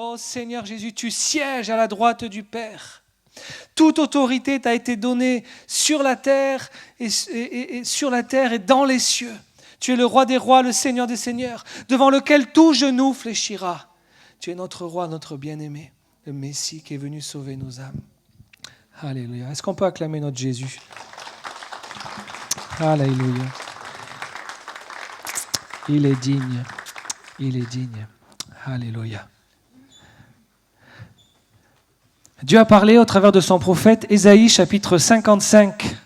Oh Seigneur Jésus, tu sièges à la droite du Père. Toute autorité t'a été donnée sur la terre et sur la terre et dans les cieux. Tu es le roi des rois, le Seigneur des seigneurs, devant lequel tout genou fléchira. Tu es notre roi, notre bien-aimé, le Messie qui est venu sauver nos âmes. Alléluia. Est-ce qu'on peut acclamer notre Jésus? Alléluia. Il est digne. Il est digne. Alléluia. Dieu a parlé au travers de son prophète Ésaïe, chapitre 55,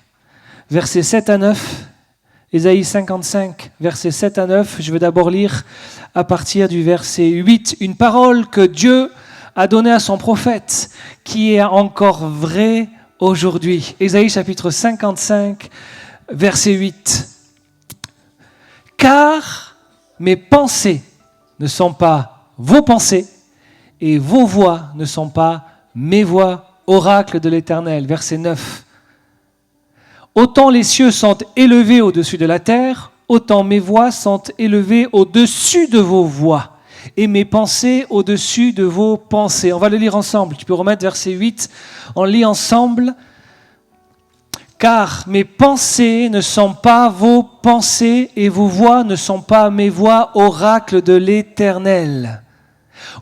versets 7 à 9. Ésaïe 55, versets 7 à 9. Je vais d'abord lire à partir du verset 8, une parole que Dieu a donnée à son prophète, qui est encore vraie aujourd'hui. Ésaïe chapitre 55, verset 8. Car mes pensées ne sont pas vos pensées, et vos voix ne sont pas mes voix, oracle de l'Éternel. Verset 9. Autant les cieux sont élevés au-dessus de la terre, autant mes voix sont élevées au-dessus de vos voix, et mes pensées au-dessus de vos pensées. On va le lire ensemble. Tu peux remettre verset 8. On lit ensemble. Car mes pensées ne sont pas vos pensées, et vos voix ne sont pas mes voix, oracle de l'Éternel.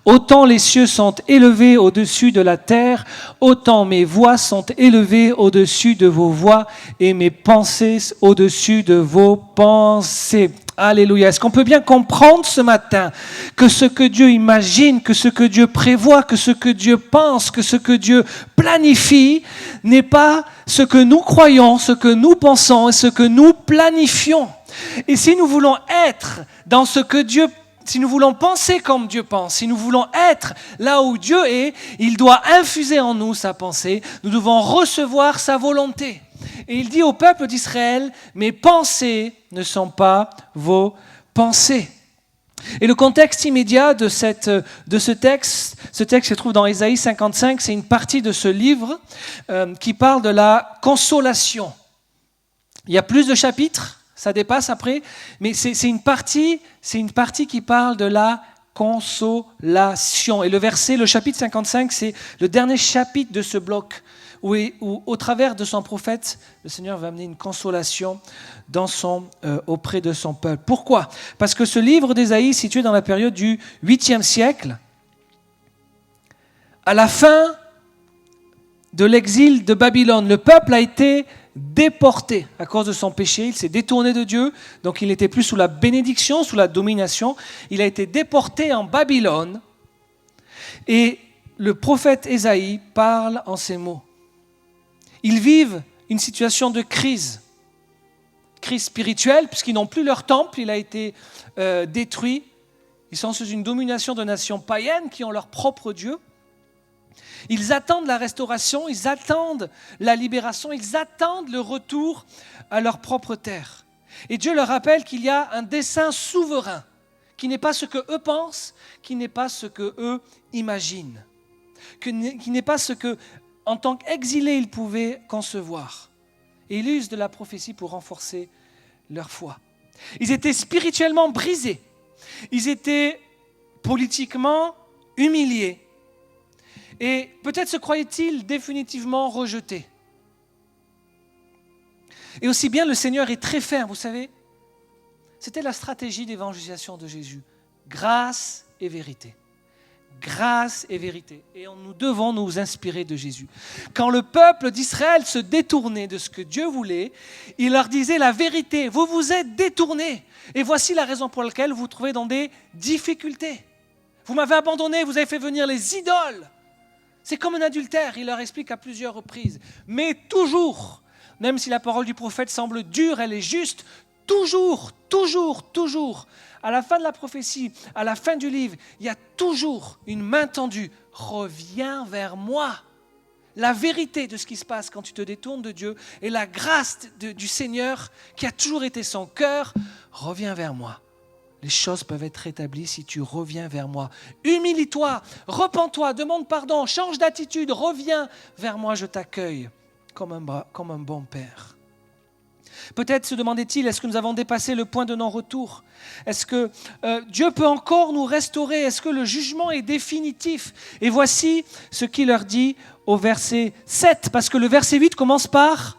Autant les cieux sont élevés au-dessus de la terre, autant mes voix sont élevées au-dessus de vos voix et mes pensées au-dessus de vos pensées. Alléluia. Est-ce qu'on peut bien comprendre ce matin que ce que Dieu imagine, que ce que Dieu prévoit, que ce que Dieu pense, que ce que Dieu planifie n'est pas ce que nous croyons, ce que nous pensons et ce que nous planifions. Et si nous voulons être dans ce que Dieu si nous voulons penser comme Dieu pense, si nous voulons être là où Dieu est, il doit infuser en nous sa pensée. Nous devons recevoir sa volonté. Et il dit au peuple d'Israël, mes pensées ne sont pas vos pensées. Et le contexte immédiat de ce texte se trouve dans Ésaïe 55, c'est une partie de ce livre qui parle de la consolation. Il y a plus de chapitres. Ça dépasse après, mais c'est une partie qui parle de la consolation. Et le chapitre 55, c'est le dernier chapitre de ce bloc, où au travers de son prophète, le Seigneur va amener une consolation auprès de son peuple. Pourquoi ? Parce que ce livre d'Ésaïe, situé dans la période du 8e siècle, à la fin de l'exil de Babylone, le peuple a été déporté à cause de son péché, il s'est détourné de Dieu, donc il n'était plus sous la bénédiction, sous la domination, il a été déporté en Babylone, et le prophète Ésaïe parle en ces mots. Ils vivent une situation de crise spirituelle, puisqu'ils n'ont plus leur temple, il a été détruit, ils sont sous une domination de nations païennes qui ont leur propre Dieu. Ils attendent la restauration, ils attendent la libération, ils attendent le retour à leur propre terre. Et Dieu leur rappelle qu'il y a un dessein souverain, qui n'est pas ce qu'eux pensent, qui n'est pas ce qu'eux imaginent, qui n'est pas ce que, en tant qu'exilés, ils pouvaient concevoir. Et ils usent de la prophétie pour renforcer leur foi. Ils étaient spirituellement brisés, ils étaient politiquement humiliés, et peut-être se croyaient-ils définitivement rejetés. Et aussi bien le Seigneur est très ferme, vous savez. C'était la stratégie d'évangélisation de Jésus. Grâce et vérité. Grâce et vérité. Et nous devons nous inspirer de Jésus. Quand le peuple d'Israël se détournait de ce que Dieu voulait, il leur disait la vérité. Vous vous êtes détournés. Et voici la raison pour laquelle vous vous trouvez dans des difficultés. Vous m'avez abandonné, vous avez fait venir les idoles. C'est comme un adultère, il leur explique à plusieurs reprises. Mais toujours, même si la parole du prophète semble dure, elle est juste, toujours, à la fin de la prophétie, à la fin du livre, il y a toujours une main tendue. Reviens vers moi. La vérité de ce qui se passe quand tu te détournes de Dieu et la grâce du Seigneur qui a toujours été son cœur, reviens vers moi. Les choses peuvent être rétablies si tu reviens vers moi. Humilie-toi, repens-toi, demande pardon, change d'attitude, reviens vers moi, je t'accueille comme un bon père. Peut-être se demandait-il, est-ce que nous avons dépassé le point de non-retour? Est-ce que Dieu peut encore nous restaurer? Est-ce que le jugement est définitif? Et voici ce qu'il leur dit au verset 7, parce que le verset 8 commence par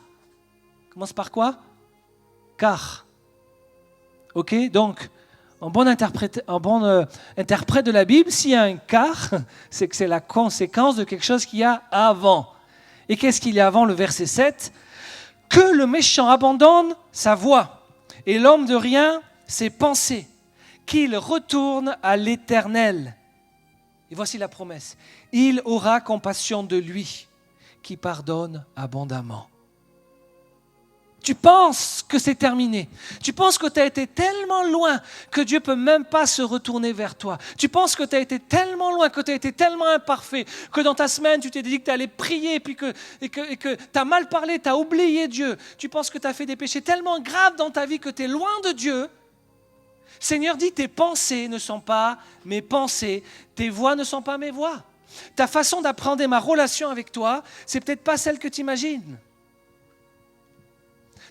quoi? Car. Ok, donc, en bon interprète de la Bible, s'il y a un car, c'est que c'est la conséquence de quelque chose qu'il y a avant. Et qu'est-ce qu'il y a avant le verset 7? Que le méchant abandonne sa voie, et l'homme de rien ses pensées, qu'il retourne à l'Éternel. Et voici la promesse. Il aura compassion de lui, qui pardonne abondamment. Tu penses que c'est terminé. Tu penses que tu as été tellement loin que Dieu ne peut même pas se retourner vers toi. Tu penses que tu as été tellement loin, que tu as été tellement imparfait, que dans ta semaine, tu t'es dit que tu allais prier et que tu as mal parlé, tu as oublié Dieu. Tu penses que tu as fait des péchés tellement graves dans ta vie que tu es loin de Dieu. Seigneur dit, tes pensées ne sont pas mes pensées, tes voix ne sont pas mes voix. Ta façon d'apprendre ma relation avec toi, c'est peut-être pas celle que tu imagines.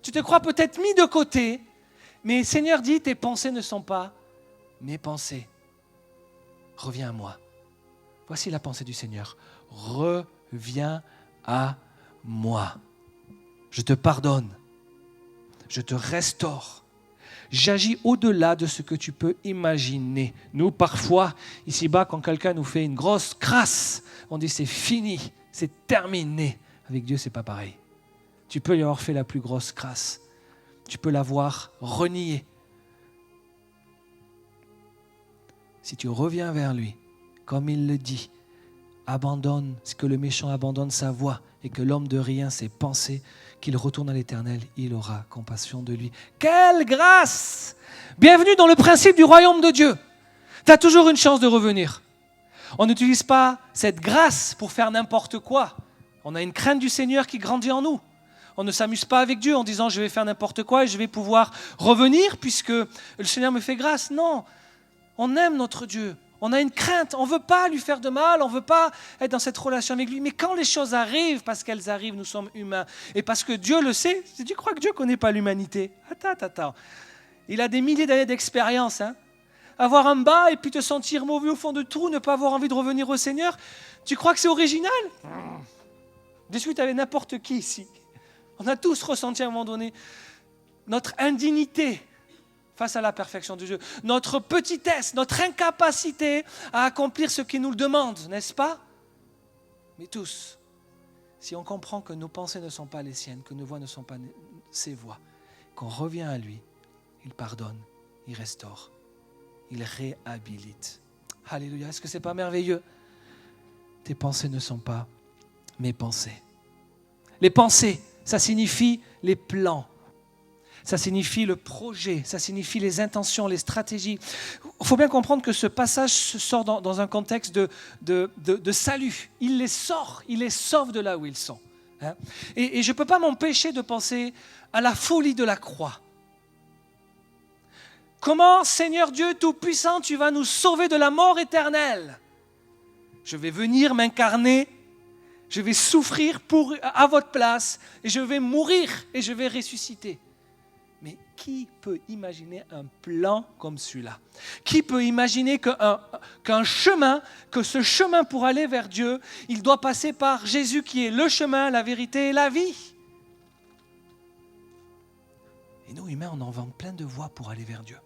Tu te crois peut-être mis de côté, mais Seigneur dit, tes pensées ne sont pas mes pensées. Reviens à moi. Voici la pensée du Seigneur. Reviens à moi. Je te pardonne. Je te restaure. J'agis au-delà de ce que tu peux imaginer. Nous, parfois, ici-bas, quand quelqu'un nous fait une grosse crasse, on dit c'est fini, c'est terminé. Avec Dieu, c'est pas pareil. Tu peux lui avoir fait la plus grosse crasse. Tu peux l'avoir renié. Si tu reviens vers lui, comme il le dit, abandonne, ce que le méchant abandonne sa voie et que l'homme de rien ses pensées, qu'il retourne à l'Éternel, il aura compassion de lui. Quelle grâce! Bienvenue dans le principe du royaume de Dieu. Tu as toujours une chance de revenir. On n'utilise pas cette grâce pour faire n'importe quoi. On a une crainte du Seigneur qui grandit en nous. On ne s'amuse pas avec Dieu en disant je vais faire n'importe quoi et je vais pouvoir revenir puisque le Seigneur me fait grâce. Non, on aime notre Dieu. On a une crainte, on ne veut pas lui faire de mal, on ne veut pas être dans cette relation avec lui. Mais quand les choses arrivent, parce qu'elles arrivent, nous sommes humains. Et parce que Dieu le sait, tu crois que Dieu ne connaît pas l'humanité? Attends. Il a des milliers d'années d'expérience. Avoir un bas et puis te sentir mauvais au fond de trou, ne pas avoir envie de revenir au Seigneur, tu crois que c'est original? Discute avec n'importe qui ici. On a tous ressenti à un moment donné notre indignité face à la perfection de Dieu, notre petitesse, notre incapacité à accomplir ce qu'il nous le demande, n'est-ce pas? Mais tous, si on comprend que nos pensées ne sont pas les siennes, que nos voix ne sont pas ses voix, qu'on revient à lui, il pardonne, il restaure, il réhabilite. Alléluia, est-ce que ce n'est pas merveilleux? Tes pensées ne sont pas mes pensées. Les pensées, ça signifie les plans. Ça signifie le projet, ça signifie les intentions, les stratégies. Il faut bien comprendre que ce passage se sort dans un contexte de salut. Il les sauve de là où ils sont. Et je ne peux pas m'empêcher de penser à la folie de la croix. Comment, Seigneur Dieu Tout-Puissant, tu vas nous sauver de la mort éternelle? Je vais venir m'incarner, je vais souffrir à votre place, et je vais mourir et je vais ressusciter. Mais qui peut imaginer un plan comme celui-là? Qui peut imaginer que ce chemin pour aller vers Dieu, il doit passer par Jésus qui est le chemin, la vérité et la vie? Et nous, humains, on invente plein de voies pour aller vers Dieu.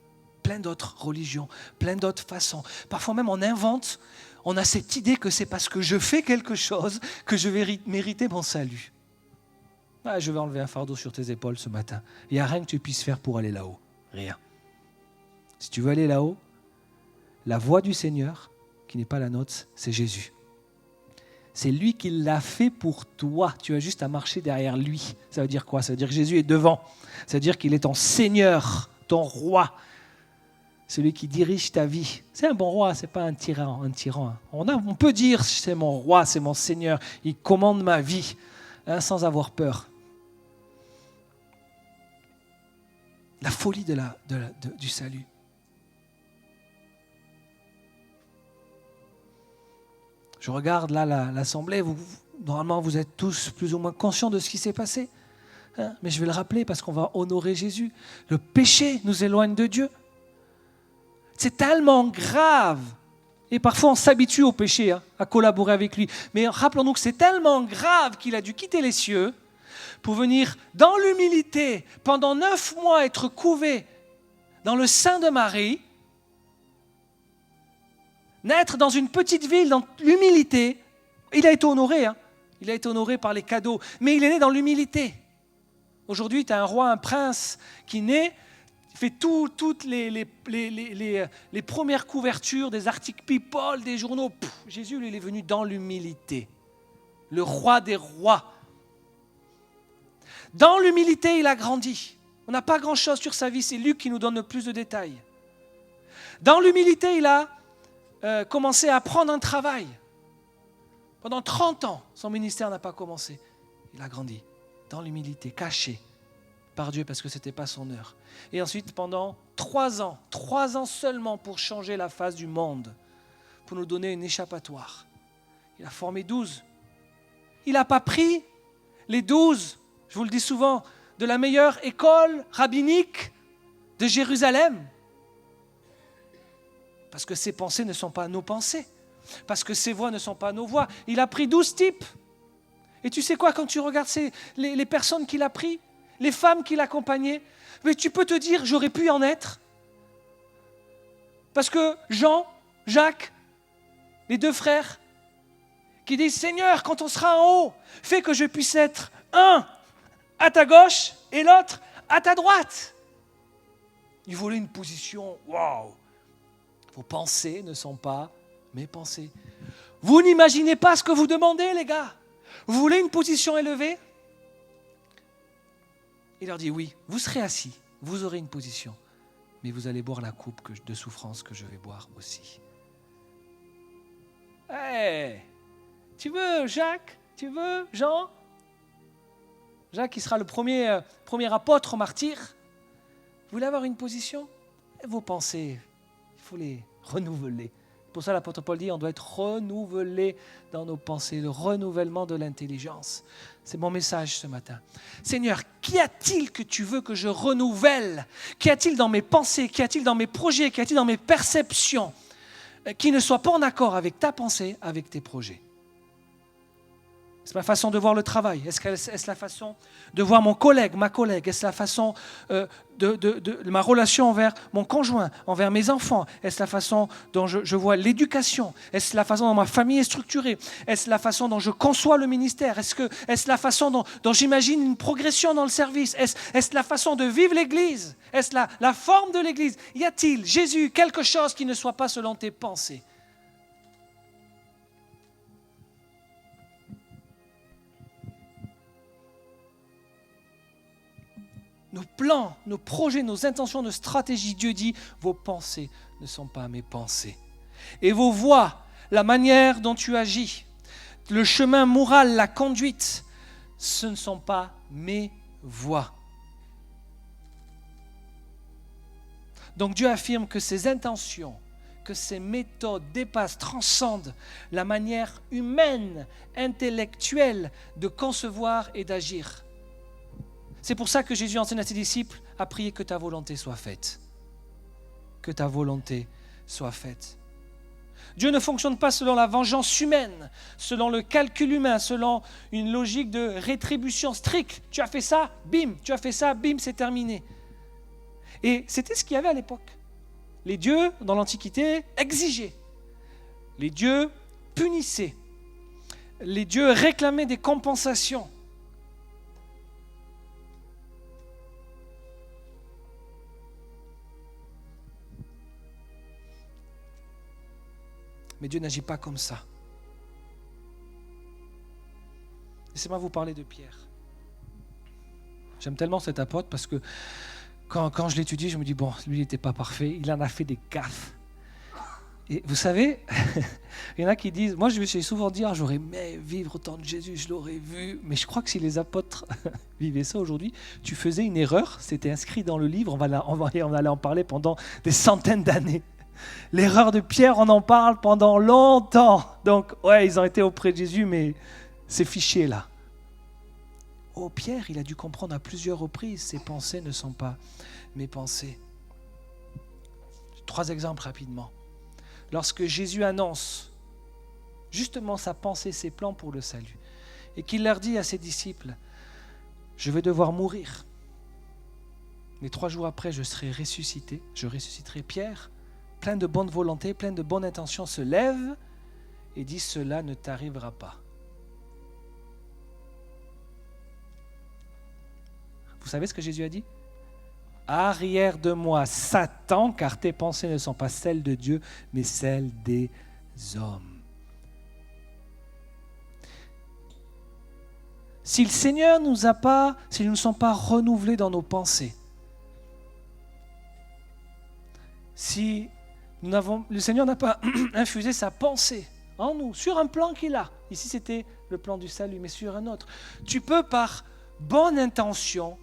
Plein d'autres religions, plein d'autres façons. Parfois même, on invente, on a cette idée que c'est parce que je fais quelque chose que je vais mériter mon salut. Ah, je vais enlever un fardeau sur tes épaules ce matin. Il n'y a rien que tu puisses faire pour aller là-haut. Rien. Si tu veux aller là-haut, la voie du Seigneur, qui n'est pas la nôtre, c'est Jésus. C'est lui qui l'a fait pour toi. Tu as juste à marcher derrière lui. Ça veut dire quoi? Ça veut dire que Jésus est devant. Ça veut dire qu'il est ton Seigneur, ton roi. Celui qui dirige ta vie. C'est un bon roi, ce n'est pas un tyran. On peut dire c'est mon roi, c'est mon Seigneur. Il commande ma vie sans avoir peur. La folie du salut. Je regarde là l'assemblée, normalement vous êtes tous plus ou moins conscients de ce qui s'est passé. hein, mais je vais le rappeler parce qu'on va honorer Jésus. Le péché nous éloigne de Dieu. C'est tellement grave. Et parfois on s'habitue au péché, hein, à collaborer avec lui. Mais rappelons-nous que c'est tellement grave qu'il a dû quitter les cieux pour venir dans l'humilité, pendant 9 mois être couvé dans le sein de Marie, naître dans une petite ville, dans l'humilité. Il a été honoré, hein. Il a été honoré par les cadeaux, mais il est né dans l'humilité. Aujourd'hui, tu as un roi, un prince qui naît, fait toutes les premières couvertures des articles People, des journaux. Jésus, lui, il est venu dans l'humilité. Le roi des rois. Dans l'humilité, il a grandi. On n'a pas grand-chose sur sa vie, c'est Luc qui nous donne le plus de détails. Dans l'humilité, il a commencé à prendre un travail. Pendant 30 ans, son ministère n'a pas commencé. Il a grandi dans l'humilité, caché par Dieu parce que ce n'était pas son heure. Et ensuite, pendant 3 ans seulement pour changer la face du monde, pour nous donner une échappatoire. Il a formé 12. Il n'a pas pris les 12, je vous le dis souvent, de la meilleure école rabbinique de Jérusalem. Parce que ses pensées ne sont pas nos pensées. Parce que ses voix ne sont pas nos voix. Il a pris 12 types. Et tu sais quoi, quand tu regardes les personnes qu'il a pris, les femmes qu'il accompagnait, mais tu peux te dire, j'aurais pu en être. Parce que Jean, Jacques, les 2 frères, qui disent, Seigneur, quand on sera en haut, fais que je puisse être un à ta gauche et l'autre à ta droite. Ils voulaient une position, waouh. Vos pensées ne sont pas mes pensées. Vous n'imaginez pas ce que vous demandez, les gars. Vous voulez une position élevée? Il leur dit, oui, vous serez assis, vous aurez une position, mais vous allez boire la coupe de souffrance que je vais boire aussi. Hey, tu veux Jacques? Tu veux Jean? Jacques, qui sera le premier apôtre martyr. Vous voulez avoir une position? Vos pensées, il faut les renouveler. Pour ça, l'apôtre Paul dit, on doit être renouvelé dans nos pensées, le renouvellement de l'intelligence. C'est mon message ce matin. Seigneur, qu'y a-t-il que tu veux que je renouvelle? Qu'y a-t-il dans mes pensées? Qu'y a-t-il dans mes projets? Qu'y a-t-il dans mes perceptions qui ne soit pas en accord avec ta pensée, avec tes projets? Est-ce ma façon de voir le travail? Est-ce la façon de voir mon collègue, ma collègue? Est-ce la façon de ma relation envers mon conjoint, envers mes enfants? Est-ce la façon dont je vois l'éducation? Est-ce la façon dont ma famille est structurée? Est-ce la façon dont je conçois le ministère? Est-ce la façon dont j'imagine une progression dans le service? Est-ce la façon de vivre l'Église? Est-ce la forme de l'Église? Y a-t-il, Jésus, quelque chose qui ne soit pas selon tes pensées? Nos plans, nos projets, nos intentions, nos stratégies, Dieu dit, vos pensées ne sont pas mes pensées. Et vos voies, la manière dont tu agis, le chemin moral, la conduite, ce ne sont pas mes voies. Donc Dieu affirme que ses intentions, que ses méthodes dépassent, transcendent la manière humaine, intellectuelle de concevoir et d'agir. C'est pour ça que Jésus enseigne à ses disciples à prier que ta volonté soit faite. Que ta volonté soit faite. Dieu ne fonctionne pas selon la vengeance humaine, selon le calcul humain, selon une logique de rétribution stricte. Tu as fait ça, bim, tu as fait ça, bim, c'est terminé. Et c'était ce qu'il y avait à l'époque. Les dieux, dans l'Antiquité, exigeaient. Les dieux punissaient. Les dieux réclamaient des compensations. Mais Dieu n'agit pas comme ça. Laissez-moi vous parler de Pierre. J'aime tellement cet apôtre parce que quand je l'étudie, je me dis, bon, lui, il n'était pas parfait, il en a fait des gaffes. Et vous savez, il y en a qui disent, moi je me suis souvent dit, j'aurais aimé vivre au temps de Jésus, je l'aurais vu. Mais je crois que si les apôtres vivaient ça aujourd'hui, tu faisais une erreur, c'était inscrit dans le livre, on allait en parler pendant des centaines d'années. L'erreur de Pierre, on en parle pendant longtemps. Donc, ouais, ils ont été auprès de Jésus, mais c'est fiché là. Oh, Pierre, il a dû comprendre à plusieurs reprises, ces pensées ne sont pas mes pensées. 3 exemples rapidement. Lorsque Jésus annonce justement sa pensée, ses plans pour le salut, et qu'il leur dit à ses disciples, je vais devoir mourir, mais 3 jours après je serai ressuscité, je ressusciterai. Pierre, plein de bonne volonté, plein de bonne intention, se lève et dit, cela ne t'arrivera pas. Vous savez ce que Jésus a dit? Arrière de moi, Satan, car tes pensées ne sont pas celles de Dieu, mais celles des hommes. Si le Seigneur nous ne sommes pas renouvelés dans nos pensées, si le Seigneur n'a pas infusé sa pensée en nous, sur un plan qu'il a, ici c'était le plan du salut, mais sur un autre, tu peux par bonne intention,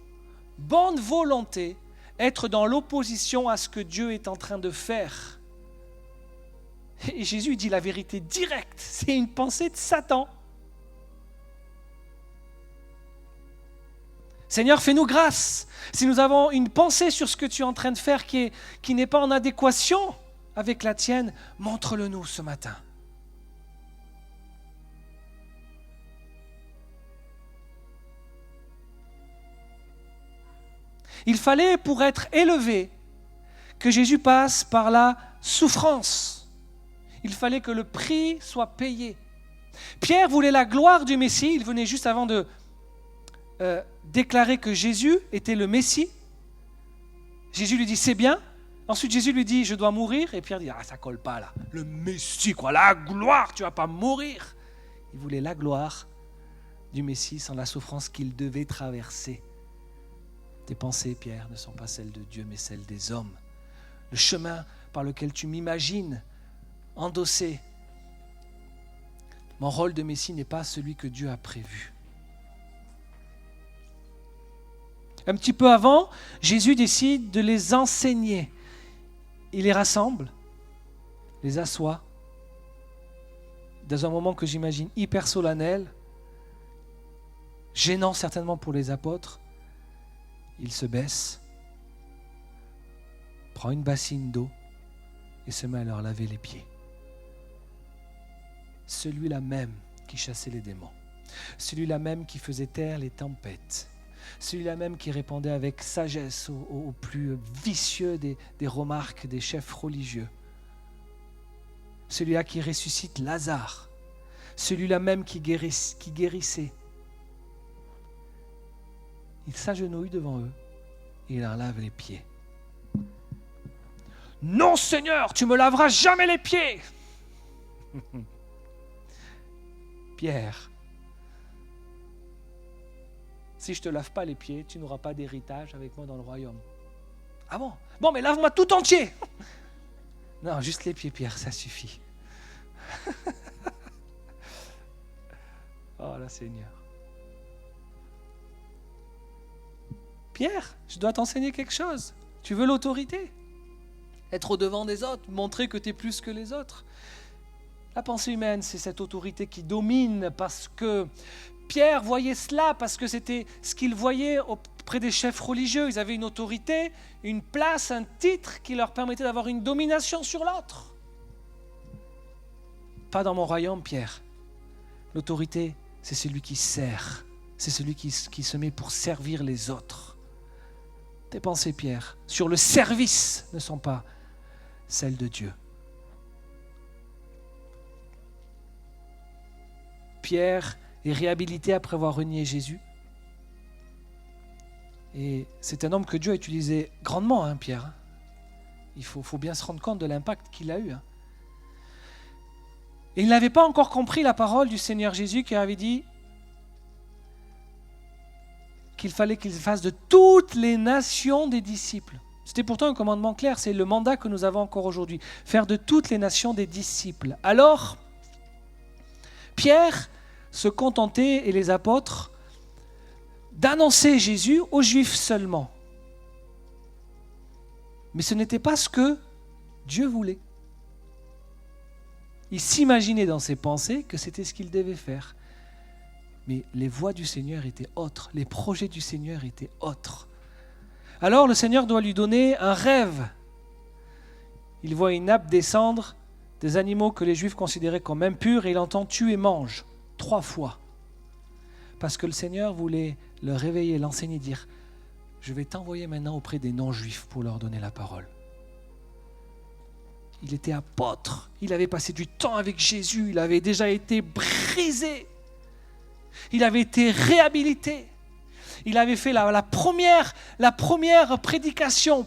bonne volonté, être dans l'opposition à ce que Dieu est en train de faire. Et Jésus dit la vérité directe, c'est une pensée de Satan. Seigneur, fais-nous grâce. Si nous avons une pensée sur ce que tu es en train de faire qui n'est pas en adéquation avec la tienne, montre-le nous ce matin. Il fallait, pour être élevé, que Jésus passe par la souffrance. Il fallait que le prix soit payé. Pierre voulait la gloire du Messie. Il venait juste avant de déclarer que Jésus était le Messie. Jésus lui dit, c'est bien. Ensuite, Jésus lui dit, je dois mourir. Et Pierre dit, ça colle pas là. Le Messie, quoi, la gloire, tu vas pas mourir. Il voulait la gloire du Messie sans la souffrance qu'il devait traverser. Tes pensées, Pierre, ne sont pas celles de Dieu, mais celles des hommes. Le chemin par lequel tu m'imagines endosser. Mon rôle de Messie n'est pas celui que Dieu a prévu. Un petit peu avant, Jésus décide de les enseigner. Il les rassemble, les assoit, dans un moment que j'imagine hyper solennel, gênant certainement pour les apôtres. Il se baisse, prend une bassine d'eau et se met à leur laver les pieds. Celui-là même qui chassait les démons, celui-là même qui faisait taire les tempêtes, celui-là même qui répondait avec sagesse aux plus vicieux des remarques des chefs religieux, celui-là qui ressuscite Lazare, celui-là même qui guérissait. Il s'agenouille devant eux et il leur lave les pieds. Non, Seigneur, tu me laveras jamais les pieds. Pierre, si je ne te lave pas les pieds, tu n'auras pas d'héritage avec moi dans le royaume. Ah bon? Bon, mais lave-moi tout entier. Non, juste les pieds, Pierre, ça suffit. Oh là, Seigneur. Pierre, je dois t'enseigner quelque chose. Tu veux l'autorité? Être au-devant des autres, montrer que tu es plus que les autres. La pensée humaine, c'est cette autorité qui domine parce que Pierre voyait cela, parce que c'était ce qu'il voyait auprès des chefs religieux. Ils avaient une autorité, une place, un titre qui leur permettait d'avoir une domination sur l'autre. Pas dans mon royaume, Pierre. L'autorité, c'est celui qui sert. C'est celui qui se met pour servir les autres. Tes pensées, Pierre, sur le service ne sont pas celles de Dieu. Pierre est réhabilité après avoir renié Jésus. Et c'est un homme que Dieu a utilisé grandement, Pierre. Il faut bien se rendre compte de l'impact qu'il a eu. Et il n'avait pas encore compris la parole du Seigneur Jésus qui avait dit qu'il fallait qu'il fasse de toutes les nations des disciples. C'était pourtant un commandement clair, c'est le mandat que nous avons encore aujourd'hui, faire de toutes les nations des disciples. Alors, Pierre se contentait, et les apôtres, d'annoncer Jésus aux Juifs seulement. Mais ce n'était pas ce que Dieu voulait. Il s'imaginait dans ses pensées que c'était ce qu'il devait faire. Mais les voies du Seigneur étaient autres, les projets du Seigneur étaient autres. Alors le Seigneur doit lui donner un rêve. Il voit une nappe descendre, des animaux que les Juifs considéraient comme impurs, et il entend « tue et mange » 3 fois. Parce que le Seigneur voulait le réveiller, l'enseigner, dire « Je vais t'envoyer maintenant auprès des non-Juifs pour leur donner la parole. » Il était apôtre, il avait passé du temps avec Jésus, il avait déjà été brisé, il avait été réhabilité, il avait fait la première prédication,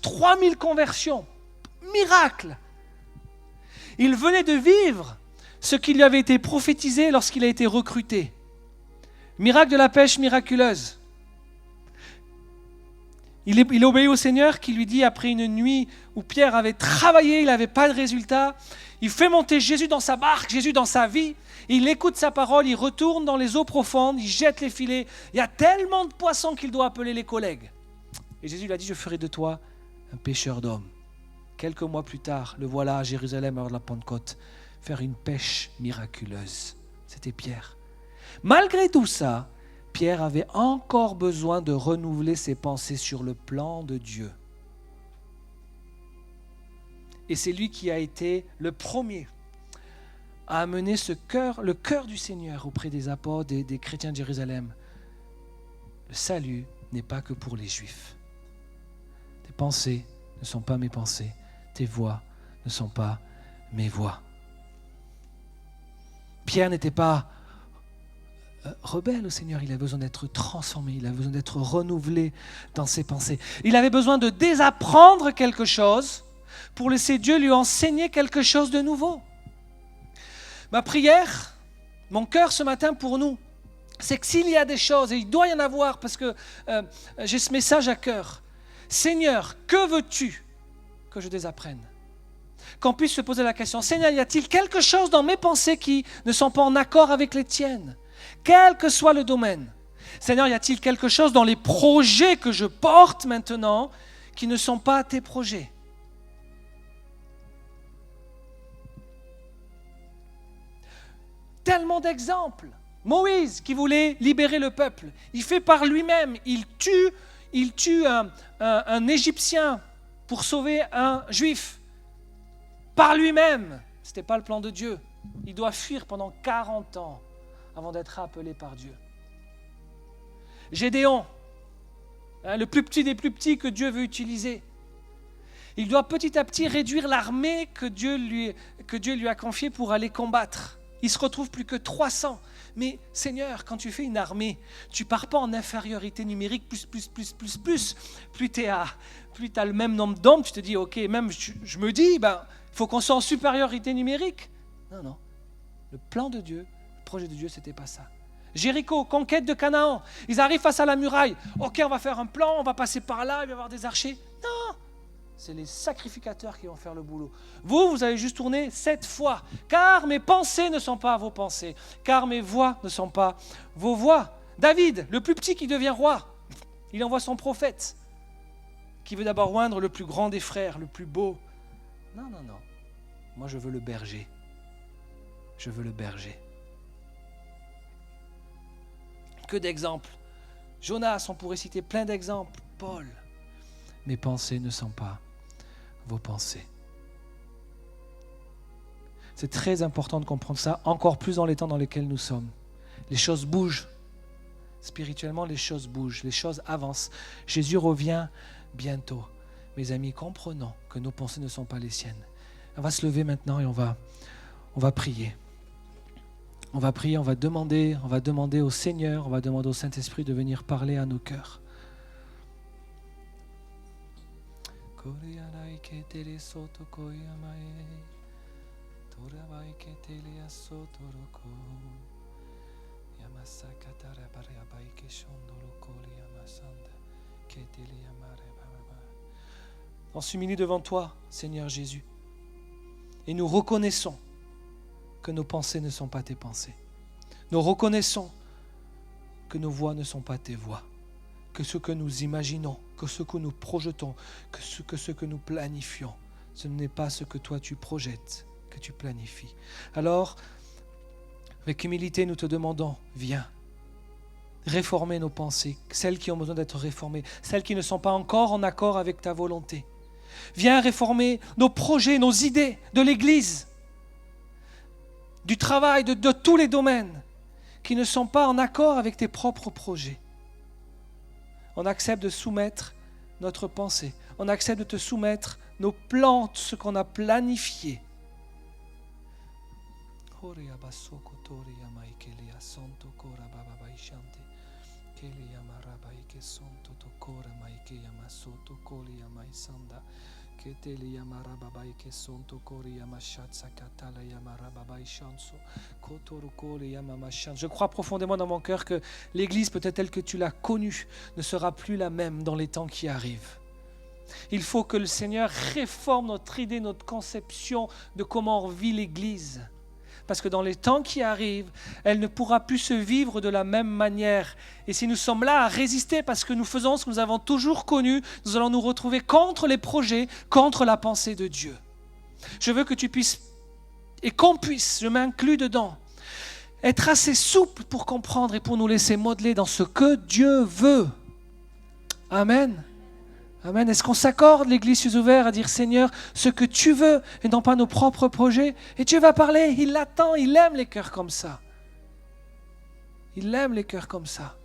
3000 conversions, miracle. Il venait de vivre ce qui lui avait été prophétisé lorsqu'il a été recruté. Miracle de la pêche miraculeuse. Il obéit au Seigneur qui lui dit, après une nuit où Pierre avait travaillé, il n'avait pas de résultat, il fait monter Jésus dans sa barque, Jésus dans sa vie, il écoute sa parole, il retourne dans les eaux profondes, il jette les filets, il y a tellement de poissons qu'il doit appeler les collègues. Et Jésus lui a dit, je ferai de toi un pêcheur d'hommes. Quelques mois plus tard, le voilà à Jérusalem lors de la Pentecôte, faire une pêche miraculeuse. C'était Pierre. Malgré tout ça, Pierre avait encore besoin de renouveler ses pensées sur le plan de Dieu. Et c'est lui qui a été le premier à amener le cœur du Seigneur auprès des apôtres, des chrétiens de Jérusalem. Le salut n'est pas que pour les Juifs. Tes pensées ne sont pas mes pensées, tes voix ne sont pas mes voix. Pierre n'était pas rebelle au Seigneur, il avait besoin d'être transformé, il avait besoin d'être renouvelé dans ses pensées. Il avait besoin de désapprendre quelque chose pour laisser Dieu lui enseigner quelque chose de nouveau. Ma prière, mon cœur ce matin pour nous, c'est que s'il y a des choses, et il doit y en avoir parce que j'ai ce message à cœur, Seigneur, que veux-tu que je désapprenne ? Qu'on puisse se poser la question, Seigneur, y a-t-il quelque chose dans mes pensées qui ne sont pas en accord avec les tiennes ? Quel que soit le domaine. Seigneur, y a-t-il quelque chose dans les projets que je porte maintenant qui ne sont pas tes projets ? Tellement d'exemples. Moïse qui voulait libérer le peuple, il fait par lui-même, il tue un Égyptien pour sauver un Juif. Par lui-même, ce n'était pas le plan de Dieu. Il doit fuir pendant 40 ans avant d'être appelé par Dieu. Gédéon, le plus petit des plus petits que Dieu veut utiliser. Il doit petit à petit réduire l'armée que Dieu lui a confiée pour aller combattre. Il se retrouve plus que 300. Mais Seigneur, quand tu fais une armée, tu pars pas en infériorité numérique, plus. Plus tu as le même nombre d'hommes, tu te dis, ok, même je me dis, il faut qu'on soit en supériorité numérique. Non. Le plan de Dieu, le projet de Dieu, c'était pas ça. Jéricho, conquête de Canaan. Ils arrivent face à la muraille. Ok, on va faire un plan, on va passer par là, il va y avoir des archers. Non, c'est les sacrificateurs qui vont faire le boulot. Vous allez juste tourner 7 fois. Car mes pensées ne sont pas vos pensées. Car mes voix ne sont pas vos voix. David, le plus petit qui devient roi, il envoie son prophète qui veut d'abord oindre le plus grand des frères, le plus beau. Non. Moi, je veux le berger. Je veux le berger. Que d'exemples. Jonas, on pourrait citer plein d'exemples. Paul. Mes pensées ne sont pas vos pensées. C'est très important de comprendre ça, encore plus dans les temps dans lesquels nous sommes. Les choses bougent. Spirituellement, les choses bougent, les choses avancent. Jésus revient bientôt. Mes amis, comprenons que nos pensées ne sont pas les siennes. On va se lever maintenant et on va prier. On va prier, on va demander au Seigneur, on va demander au Saint-Esprit de venir parler à nos cœurs. On s'humilie devant toi, Seigneur Jésus, et nous reconnaissons que nos pensées ne sont pas tes pensées. Nous reconnaissons que nos voix ne sont pas tes voix, que ce que nous imaginons, que ce que nous projetons, que ce que nous planifions, ce n'est pas ce que toi tu projettes, que tu planifies. Alors, Avec humilité, nous te demandons, viens. Réformer nos pensées, celles qui ont besoin d'être réformées, celles qui ne sont pas encore en accord avec ta volonté. Viens réformer nos projets, nos idées de l'Église, du travail, de tous les domaines qui ne sont pas en accord avec tes propres projets. On accepte de soumettre notre pensée. On accepte de te soumettre nos plans, ce qu'on a planifié. Je crois profondément dans mon cœur que l'Église, peut-être telle que tu l'as connue, ne sera plus la même dans les temps qui arrivent. Il faut que le Seigneur réforme notre idée, notre conception de comment on vit l'Église. Parce que dans les temps qui arrivent, elle ne pourra plus se vivre de la même manière. Et si nous sommes là à résister parce que nous faisons ce que nous avons toujours connu, nous allons nous retrouver contre les projets, contre la pensée de Dieu. Je veux que tu puisses, et qu'on puisse, je m'inclus dedans, être assez souple pour comprendre et pour nous laisser modeler dans ce que Dieu veut. Amen. Amen. Est-ce qu'on s'accorde, l'Église yeux ouverts, à dire Seigneur, ce que tu veux et non pas nos propres projets? Et Dieu va parler, il l'attend, il aime les cœurs comme ça. Il aime les cœurs comme ça.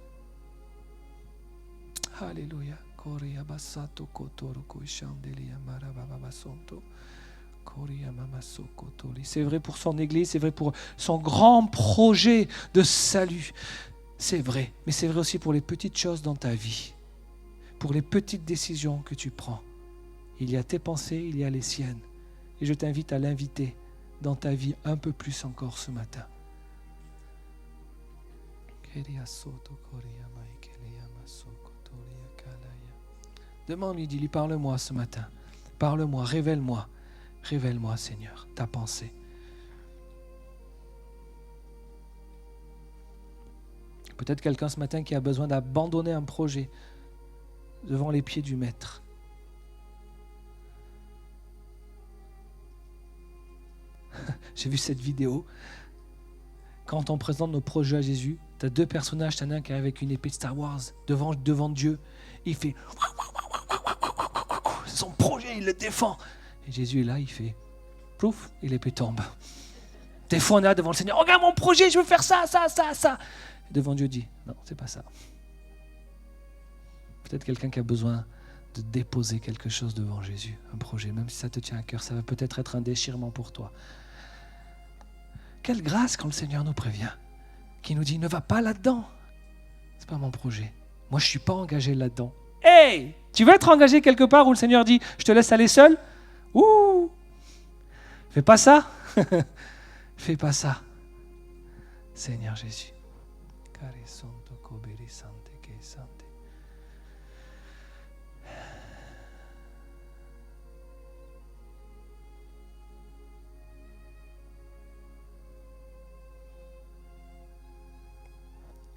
Alléluia. C'est vrai pour son Église, c'est vrai pour son grand projet de salut. C'est vrai, mais c'est vrai aussi pour les petites choses dans ta vie. Pour les petites décisions que tu prends. Il y a tes pensées, il y a les siennes. Et je t'invite à l'inviter dans ta vie un peu plus encore ce matin. Demande-lui, dis-lui, parle-moi ce matin. Parle-moi, révèle-moi. Révèle-moi, Seigneur, ta pensée. Peut-être quelqu'un ce matin qui a besoin d'abandonner un projet devant les pieds du Maître. J'ai vu cette vidéo. Quand on présente nos projets à Jésus, tu as deux personnages, tu en as un qui est avec une épée de Star Wars devant Dieu. Il fait son projet, il le défend. Et Jésus est là, il fait plouf, et l'épée tombe. Des fois, on est là devant le Seigneur. Regarde mon projet, je veux faire ça. Et devant Dieu dit, non, c'est pas ça. Peut-être quelqu'un qui a besoin de déposer quelque chose devant Jésus, un projet, même si ça te tient à cœur, ça va peut-être être un déchirement pour toi. Quelle grâce quand le Seigneur nous prévient, qui nous dit, ne va pas là-dedans. C'est pas mon projet. Moi, je suis pas engagé là-dedans. Hey, tu veux être engagé quelque part où le Seigneur dit, je te laisse aller seul? Ouh, fais pas ça. Fais pas ça. Seigneur Jésus.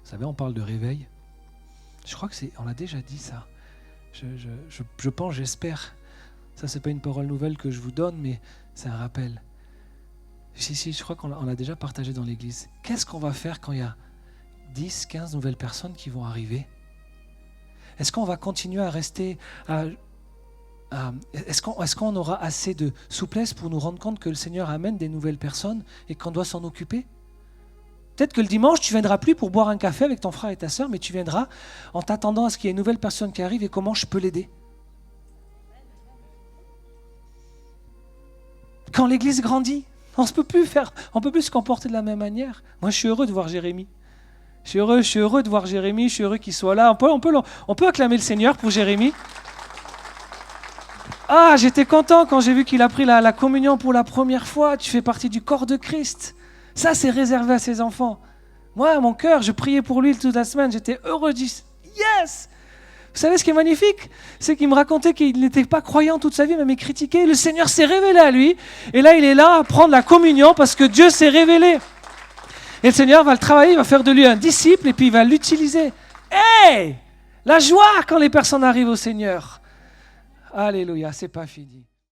Vous savez, on parle de réveil. Je crois que on a déjà dit ça. Je pense, j'espère. Ça, c'est pas une parole nouvelle que je vous donne, mais c'est un rappel. Si, je crois qu'on l'a déjà partagé dans l'église. Qu'est-ce qu'on va faire quand il y a 10, 15 nouvelles personnes qui vont arriver? Est-ce qu'on va continuer à rester est-ce qu'on aura assez de souplesse pour nous rendre compte que le Seigneur amène des nouvelles personnes et qu'on doit s'en occuper? Peut-être que le dimanche, tu ne viendras plus pour boire un café avec ton frère et ta sœur, mais tu viendras en t'attendant à ce qu'il y ait une nouvelle personne qui arrive et comment je peux l'aider. Quand l'église grandit, on ne peut plus se comporter de la même manière. Moi, je suis heureux de voir Jérémie. Je suis heureux de voir Jérémie, je suis heureux qu'il soit là. On peut acclamer le Seigneur pour Jérémie. Ah, j'étais content quand j'ai vu qu'il a pris la communion pour la première fois. Tu fais partie du corps de Christ. Ça, c'est réservé à ses enfants. Moi, à mon cœur, je priais pour lui toute la semaine. J'étais heureux. Je dis, yes! Vous savez ce qui est magnifique? C'est qu'il me racontait qu'il n'était pas croyant toute sa vie, même il critiquait. Le Seigneur s'est révélé à lui. Et là, il est là à prendre la communion parce que Dieu s'est révélé. Et le Seigneur va le travailler, il va faire de lui un disciple et puis il va l'utiliser. Hey! La joie quand les personnes arrivent au Seigneur. Alléluia, c'est pas fini.